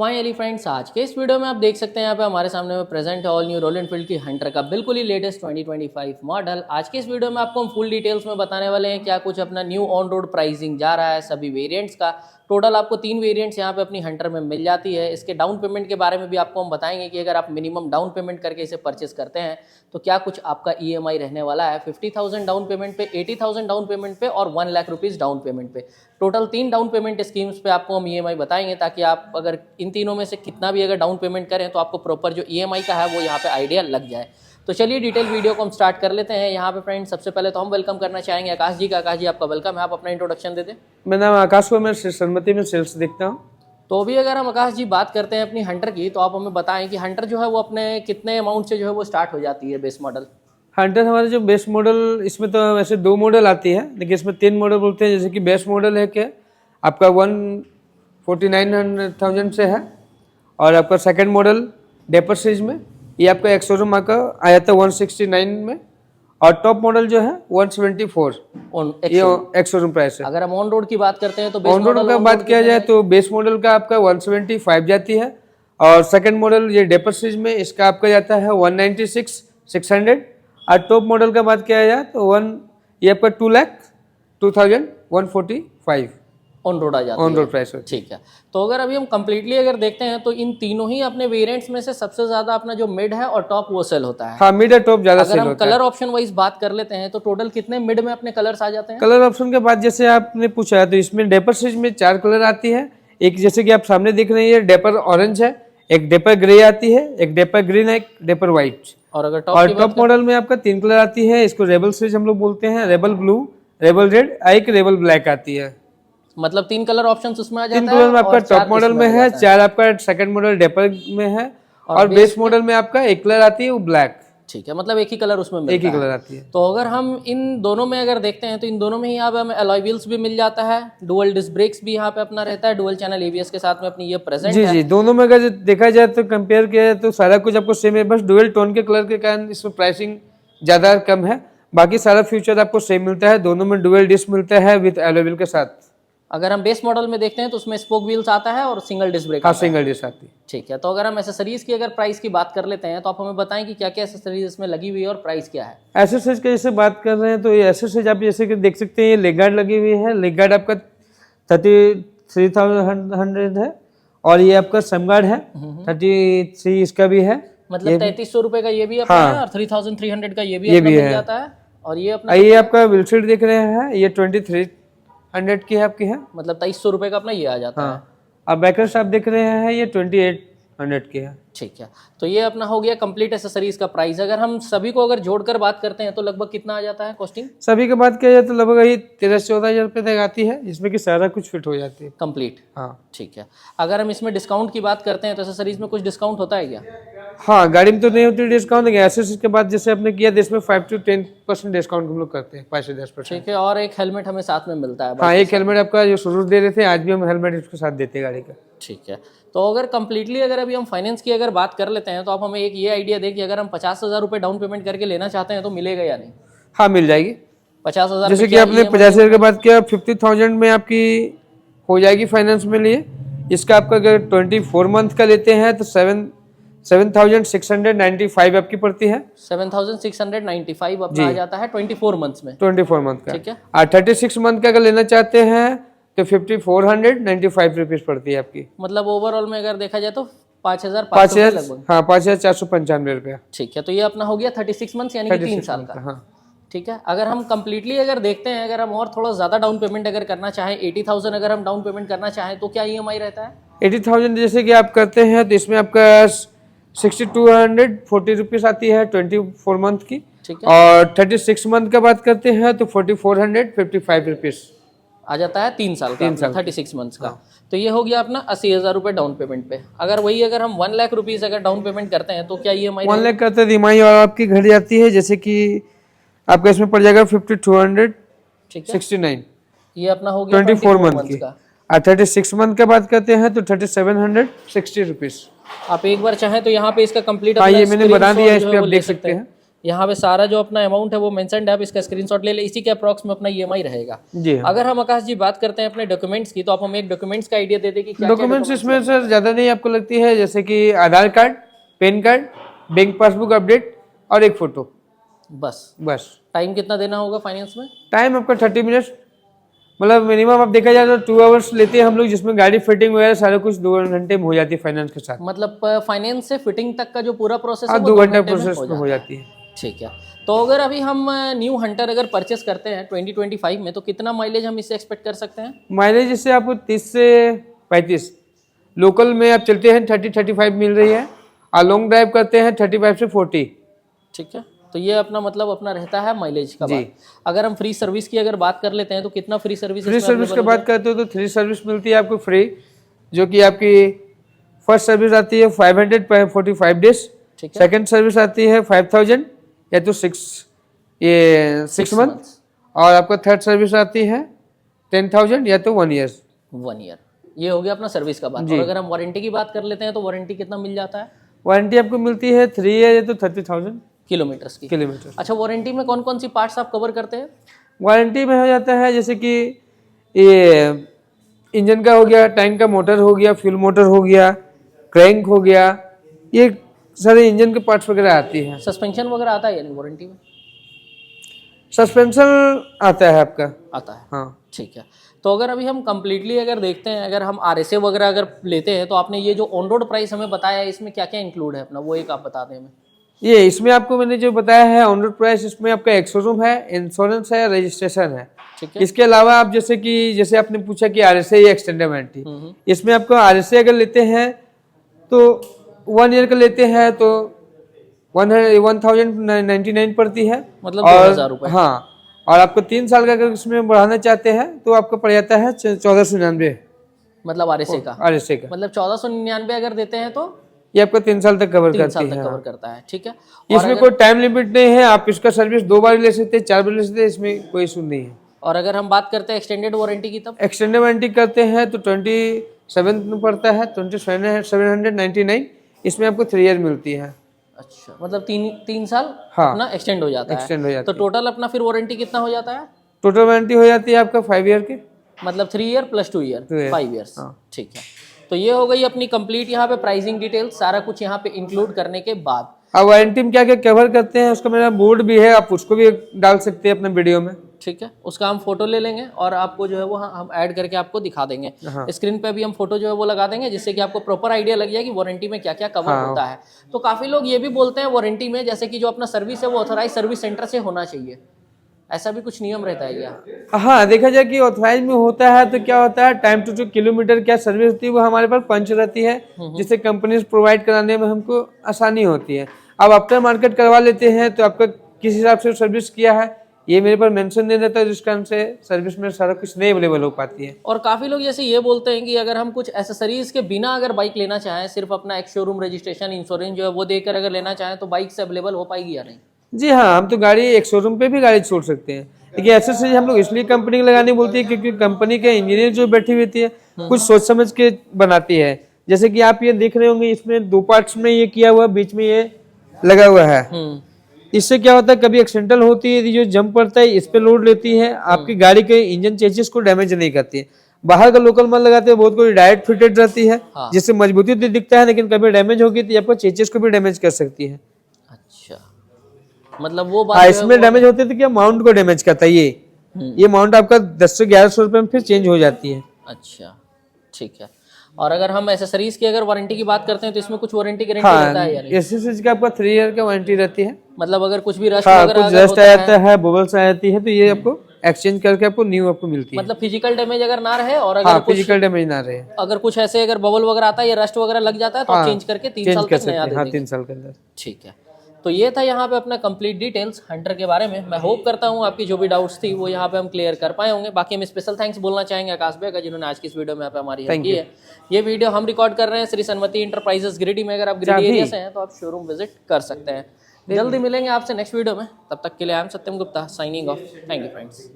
Finally friends, आज के इस वीडियो में आप देख सकते हैं यहाँ पे हमारे सामने में प्रेजेंट है ऑल न्यू रॉयल एनफील्ड की हंटर का बिल्कुल ही लेटेस्ट 2025 मॉडल। आज के इस वीडियो में आपको हम फुल डिटेल्स में बताने वाले हैं क्या कुछ अपना न्यू ऑन रोड प्राइसिंग जा रहा है, सभी वेरिएंट्स का। टोटल आपको 3 वेरिएंट्स यहाँ पे अपनी हंटर में मिल जाती है। इसके डाउन पेमेंट के बारे में भी आपको हम बताएंगे कि अगर आप मिनिमम डाउन पेमेंट करके इसे परचेस करते हैं तो क्या कुछ आपका ईएमआई रहने वाला है 50,000 डाउन पेमेंट पे, 80,000 डाउन पेमेंट पे और 1 लाख रुपीज़ डाउन पेमेंट पे। टोटल 3 डाउन पेमेंट स्कीम्स पे आपको हम ईएमआई बताएंगे ताकि आप अगर इन तीनों में से कितना भी अगर डाउन पेमेंट करें तो आपको प्रॉपर जो ईएमआई का है वो यहाँ पे आइडिया लग जाए। तो चलिए डिटेल वीडियो को हम स्टार्ट कर लेते हैं। यहाँ पे फ्रेंड्स सबसे पहले तो हम वेलकम करना चाहेंगे आकाश जी का। आकाश जी आपका वेलकम है, आप अपना इंट्रोडक्शन दे दें। मेरा नाम आकाश को, मैं सरमती में सेल्स देखता हूँ। तो अभी अगर हम आकाश जी बात करते हैं अपनी हंटर की, तो आप हमें बताएं कि हंटर जो है वो अपने कितने अमाउंट से जो है वो स्टार्ट हो जाती है बेस मॉडल। हंटर हमारे जो बेस मॉडल, इसमें तो वैसे 2 मॉडल आती है, लेकिन इसमें 3 मॉडल बोलते हैं। जैसे कि बेस मॉडल है कि आपका 149,000 से है, और आपका सेकंड मॉडल डेपर सीरीज में ये आपका एक शोरूम का आया था 169 में, और टॉप मॉडल जो है 174 ये एक शोरूम प्राइस है। अगर हम ऑन रोड की बात करते हैं तो ऑन रोड का बात किया जाए तो बेस मॉडल का आपका 175 जाती है, और सेकंड मॉडल ये डेपर सीरीज में इसका आपका जाता है 196,600, और टॉप मॉडल का बात किया जाए तो ये आपका 2,02,145 ऑन रोड आ जाता है। ऑन रोड प्राइस है। ठीक है, तो अगर अभी हम कंप्लीटली अगर देखते हैं तो इन तीनों ही अपने वेरिएंट्स में से सबसे ज्यादा अपना जो मिड है और टॉप वो सेल होता है। हाँ, मिड और टॉप ज्यादा सेल अगर हम होता है। कलर ऑप्शन वाइज बात कर लेते हैं तो टोटल कितने मिड में अपने कलर्स आ जाते हैं? कलर ऑप्शन के बाद जैसे आपने पूछा है तो इसमें डेपर सीरीज में 4 कलर आती है। एक जैसे कि आप सामने दिख रही है डेपर ऑरेंज है, एक डेपर ग्रे आती है, एक डेपर ग्रीन है, एक डेपर व्हाइट। और अगर टॉप मॉडल में आपका 3 कलर आती है। इसको रेबल सीरीज हम लोग बोलते हैं, रेबल ब्लू, रेबल रेड, एक रेबल ब्लैक आती है। मतलब 3 कलर ऑप्शंस उसमें आ जाता है। 3 कलर में आपका टॉप मॉडल में है, 4 आपका सेकंड मॉडल डेपर में है, और बेस मॉडल में आपका एक कलर आती है वो ब्लैक। ठीक है, मतलब एक ही कलर उसमें मिलता है। एक ही कलर आती है। तो अगर हम इन दोनों में अगर देखते हैं तो इन दोनों में ही यहाँ पे हमें अलॉय व्हील्स भी मिल जाता है, डुअल डिस्क ब्रेक्स भी यहाँ पे अपना रहता है, डुअल चैनल एबीएस के साथ में अपनी ये प्रेजेंट है। जी, दोनों में अगर देखा जाए तो कंपेयर किया जाए तो सारा कुछ आपको सेम है, बस डुअल टोन के कलर के कारण इसमें प्राइसिंग ज्यादा कम है। बाकी सारा फीचर आपको सेम मिलता है। दोनों में डुअल डिस्क मिलता है विद अलॉय व्हील के साथ। अगर हम बेस मॉडल में देखते हैं तो उसमें स्पोक व्हील्स आता है और सिंगल डिस्क ब्रेक। हाँ, सिंगल डिस्क आती है। ठीक है, तो अगर हम एसेसरीज की अगर प्राइस की बात कर लेते हैं तो आप हमें बताएं कि क्या क्या एसेसरीज इसमें लगी हुई है और प्राइस क्या है। एसेसरीज की जैसे बात कर रहे हैं तो ये एसेसरीज आप जैसे कि देख सकते हैं, ये लेग गार्ड लगी हुई है। लेग गार्ड आपका 33,100 है, और ये आपका सम गार्ड है 33 इसका भी है। मतलब 3300 रुपए का ये भी अपना है और 3,300 का ये भी अपना मिल जाता है। और ये अपना ये आपका विलसीट दिख रहे हैं, ये 2300 की है आपकी है, मतलब 2300 रुपए का अपना ये आ जाता है। और बैकर्स आप देख रहे हैं ये 2800 की है। ठीक है, तो ये अपना हो गया कंप्लीट एसेसरीज का प्राइस। अगर हम सभी को अगर जोड़कर बात करते हैं तो लगभग कितना आ जाता है कॉस्टिंग? सभी की बात किया जाए तो लगभग यही 13-14 रुपये तक आती है, जिसमें कि सारा कुछ फिट हो जाती है कंप्लीट। हाँ, ठीक है, अगर हम इसमें डिस्काउंट की बात करते हैं तो एसेसरीज में कुछ डिस्काउंट होता है क्या? हाँ, गाड़ी में तो नहीं होती डिस्काउंट, लेकिन एसेसरीज के बाद जैसे आपने किया तो इसमें 5 से 10% डिस्काउंट हम लोग करते हैं, 5 से 10%। ठीक है, और एक हेलमेट हमें साथ में मिलता है। हाँ, एक हेलमेट आपका जो शुरू दे रहे थे, आज भी हम हेलमेट इसके साथ देते हैं गाड़ी का। ठीक है, तो अगर कंप्लीटली अगर अभी हम फाइनेंस की अगर बात कर लेते हैं तो आप हमें एक ये आइडिया दें कि अगर हम 50,000 रुपये डाउन पेमेंट करके लेना चाहते हैं तो मिलेगा या नहीं? हाँ, मिल जाएगी। 50,000 जैसे कि आपने 50,000 की बात किया, 50,000 में आपकी हो जाएगी फाइनेंस में लिए। इसका आपका अगर 24 मंथ का लेते हैं तो 7,695 आपकी पड़ती है। 7,695 अपना आ जाता है 24 मंथ्स में। 24 मंथ का। ठीक है, और 36 मंथ का अगर लेना चाहते हैं तो 5,495 रुपीज पड़ती है आपकी। मतलब ओवरऑल में अगर देखा जाए तो 5,500 लगभग। हाँ, 5,495 रुपया। ठीक है, तो ये अपना हो गया 36 मंथ्स यानी कि 3 साल का। हाँ, ठीक है, अगर हम कंप्लीटली अगर देखते हैं, अगर हम और थोड़ा ज़्यादा डाउन पेमेंट अगर करना चाहें, 80,000 अगर हम डाउन पेमेंट करना चाहें तो क्या ईएमआई रहता है? 80,000 जैसे कि आप करते हैं तो इसमें आपका 6,240 रुपीज आती है 24 मंथ की। ठीक है, और 36 मंथ का बात करते हैं तो 4,455 रुपीज आ जाता है 3 साल का 36 मंथ्स का। तो ये हो गया अपना 80,000 रुपये डाउन पेमेंट पे। अगर वही अगर हम 1 लाख रुपीज़ अगर डाउन पेमेंट करते हैं तो क्या ईएमआई? 1 लाख करते ईएमआई और आपकी घट जाती है, जैसे कि आपका इसमें पड़ जाएगा 5,269। ये अपना हो गया 24 मंथ की। का। और 36 मंथ का बात करते हैं तो 3,760 रुपीज। आप एक बार चाहें तो यहाँ पे इसका कंप्लीट हाँ, ये मैंने बता दिया, इस पे आप देख सकते हैं। यहाँ पे सारा जो अपना अमाउंट है वो मेंशन्ड है, आप इसका स्क्रीनशॉट ले ले, इसी के अप्रॉक्स में अपना ईएमआई रहेगा। जी हाँ। अगर हम आकाश जी बात करते हैं अपने डॉक्यूमेंट्स की, तो आप हमें एक डॉक्यूमेंट्स का आइडिया दे दें कि क्या डॉक्यूमेंट्स इसमें सर ज़्यादा नहीं आपको लगती है, जैसे कि Aadhaar card, pan card, bank passbook update और एक फ़ोटो, बस। टाइम कितना देना होगा फाइनेंस में? टाइम आपका 30 मिनट्स, मतलब मिनिमम आप देखा जाए तो 2 आवर्स लेते हैं हम लोग, जिसमें गाड़ी फिटिंग वगैरह सारा कुछ 2 घंटे में हो जाती है फाइनेंस के साथ। मतलब फाइनेंस से फिटिंग तक का जो पूरा प्रोसेस है हाँ, वो 2 2 घंटे घंटे में प्रोसेस हो में हो जाता जाती है। है। ठीक है, तो अगर अभी हम न्यू हंटर अगर परचेस करते हैं 2025 में, तो कितना माइलेज हम इससे एक्सपेक्ट कर सकते हैं? माइलेज इससे आपको 30 से 35, लोकल में आप चलते हैं 30-35 मिल रही है, और लॉन्ग ड्राइव करते हैं 35 से 40। ठीक है, तो ये अपना मतलब अपना रहता है माइलेज का जी। बात। अगर हम फ्री सर्विस की अगर बात कर लेते हैं, तो कितना फ्री सर्विस फ्री सर्विस की बात करते हो तो 3 सर्विस मिलती है आपको फ्री, जो कि आपकी फर्स्ट सर्विस आती है 545 डेज, ठीक है, सेकंड सर्विस आती है 5000 या तो 6 मंथ, और आपका थर्ड सर्विस आती है 10,000 या तो 1 ईयर। 1 ईयर, ये हो गया अपना सर्विस का बात। और अगर हम वारंटी की बात कर लेते हैं, तो वारंटी कितना मिल जाता है? वारंटी आपको मिलती है 3 ईयर या तो 30,000 किलोमीटर्स की। किलोमीटर। अच्छा, वारंटी में कौन कौन सी पार्ट्स आप कवर करते हैं? वारंटी में हो जाता है जैसे कि ये इंजन का हो गया, टैंक का मोटर हो गया, फ्यूल मोटर हो गया, क्रैंक हो गया, ये सारे इंजन के पार्ट्स वगैरह आती हैं। सस्पेंशन वगैरह आता है यानी वारंटी में? सस्पेंशन आता है आपका। आता है, हाँ। ठीक है। तो अगर अभी हम कंप्लीटली अगर देखते हैं, अगर हम आरएसए वगैरह अगर लेते हैं, तो आपने ये जो ऑन रोड प्राइस हमें बताया है, इसमें क्या क्या इंक्लूड है अपना, वो एक आप बता दें हमें। ये इसमें आपको मैंने जो बताया है ऑन रोड प्राइस, इसमें आपका एक शोरूम है, इंश्योरेंस है, रजिस्ट्रेशन है। ठीक है, इसके अलावा आप जैसे आपने पूछा कि आरएसए या एक्सटेंडेड वारंटी, इसमें आपको आरएसए अगर लेते हैं तो 1 ईयर का लेते हैं तो 1099 पड़ती है, मतलब और 2000 रुपए। हाँ, और आपको 3 साल का अगर इसमें बढ़ाना चाहते हैं तो आपको पड़ जाता है 1499 मतलब आरएसए का, आरएसए का। मतलब 1499 अगर देते हैं तो ये आपको 3 साल तक कवर 3 करती साल है। तक हाँ। कवर करता है। ठीक है, और इसमें कोई टाइम लिमिट नहीं है, आप इसका सर्विस 2 बार ले सकते हैं, 4 बार ले सकते हैं, इसमें कोई इशू नहीं है। और अगर हम बात करते हैं एक्सटेंडेड वारंटी की, तब एक्सटेंडेड वारंटी करते हैं तो 27 में पड़ता है 2799, इसमें आपको 3 ईयर मिलती है। अच्छा, मतलब तीन साल हाँ, अपना एक्सटेंड हो जाता है। एक्सटेंड हो जाती तो टोटल अपना फिर वारंटी कितना हो जाता है? टोटल वारंटी हो जाती है आपका 5 ईयर की, मतलब 3 year plus 2 year, 2 year. 5 years. हाँ। ठीक है, तो ये हो गई अपनी कंप्लीट यहाँ पे प्राइसिंग डिटेल्स, सारा कुछ यहाँ पे इंक्लूड करने के बाद। अब वारंटी में क्या क्या कवर करते हैं उसका मेरा बोर्ड भी है, आप उसको भी डाल सकते हैं अपने वीडियो में। ठीक है, उसका हम फोटो ले लेंगे और आपको जो है वो हम ऐड करके आपको दिखा देंगे। हाँ। स्क्रीन पे भी हम फोटो जो है वो लगा देंगे, जिससे कि आपको प्रॉपर आइडिया लग जाए कि वारंटी में क्या क्या कवर हाँ। होता है। तो काफ़ी लोग ये भी बोलते हैं वारंटी में, जैसे कि जो अपना सर्विस है वो ऑथराइज सर्विस सेंटर से होना चाहिए, ऐसा भी कुछ नियम रहता है क्या? हाँ, देखा जाए कि ऑथराइज में होता है तो क्या होता है, टाइम टू किलोमीटर क्या सर्विस होती है वो हमारे पास पंच रहती है, जिससे कंपनी प्रोवाइड कराने में हमको आसानी होती है। अब आफ्टर मार्केट करवा लेते हैं तो आपका किस हिसाब से सर्विस किया है ये मेरे पर मेंशन नहीं रहता, जिस कारण से सर्विस में सारा कुछ नहीं अवेलेबल हो पाती है। और काफ़ी लोग जैसे ये बोलते हैं कि अगर हम कुछ एसेसरीज के बिना अगर बाइक लेना चाहें, सिर्फ अपना एक शोरूम रजिस्ट्रेशन इंश्योरेंस जो है वो देकर अगर लेना चाहें, तो बाइक से अवेलेबल हो पाएगी या नहीं? जी हाँ, हम तो गाड़ी एक शोरूम पे भी गाड़ी छोड़ सकते हैं, लेकिन एसेसरीज हम लोग इसलिए कंपनी की लगानी बोलती है क्योंकि कंपनी के इंजीनियर जो बैठी हुई है कुछ सोच समझ के बनाती है। जैसे कि आप ये देख रहे होंगे, इसमें 2 पार्ट्स में ये किया हुआ, बीच में ये लगा हुआ है। इससे क्या होता है, कभी एक्सीडेंटल होती है, जो जंप पड़ता है इस पे लोड लेती है, आपकी गाड़ी के इंजन चेसिस को डैमेज नहीं करती है। बाहर का लोकल माल लगाते हैं, बहुत कोई डायरेक्ट फिटेड रहती है, हाँ। जिससे मजबूती तो दिखता है, लेकिन कभी डैमेज होगी तो आपको चेसिस को भी डैमेज कर सकती है। अच्छा, मतलब वो बात हाँ, जो है इसमें वो- डैमेज होते तो क्या माउंट को डैमेज करता है ये माउंट आपका 10 से 1100 रुपए में फिर चेंज हो जाती है। अच्छा, ठीक है। और अगर हम एसेसरीज की अगर वारंटी की बात करते हैं, तो इसमें कुछ वारंटी गारंटी रहता हाँ, है या नहीं? एसएसएच का आपका 3 ईयर का वारंटी रहती है। मतलब अगर कुछ भी रस्ट हाँ, वगैरह कुछ अगर रस्ट होता आ है, जाता है, बबल्स आ जाती है, तो ये आपको एक्सचेंज करके आपको न्यू आपको मिलती है। मतलब फिजिकल डैमेज अगर ना रहे, और अगर हाँ, कुछ फिजिकल डैमेज ना रहे, अगर कुछ ऐसे अगर बबल वगैरह आता है या रस्ट वगैरह लग जाता है, तो हाँ, चेंज करके 3 चेंज साल कर तक सकते नया हैं। दे हाँ, देंगे। 3 साल के अंदर। ठीक है, तो ये था यहाँ पे अपना कंप्लीट डिटेल्स हंटर के बारे में। मैं होप करता हूँ आपकी जो भी डाउट्स थी वो यहाँ पे हम क्लियर कर पाए होंगे। बाकी हम स्पेशल थैंक्स बोलना चाहेंगे आकाश भैया का, जिन्होंने आज की इस वीडियो में यहाँ पे हमारी हेल्प की है। ये वीडियो हम रिकॉर्ड कर रहे हैं श्री सन्मति इंटरप्राइजेस गिरिडीह में। अगर आप गिरिडीह एरिया से हैं तो आप शोरूम विजिट कर सकते हैं। जल्दी मिलेंगे आपसे नेक्स्ट वीडियो में, तब तक के लिए I am Satyam Gupta signing off. Thank you friends.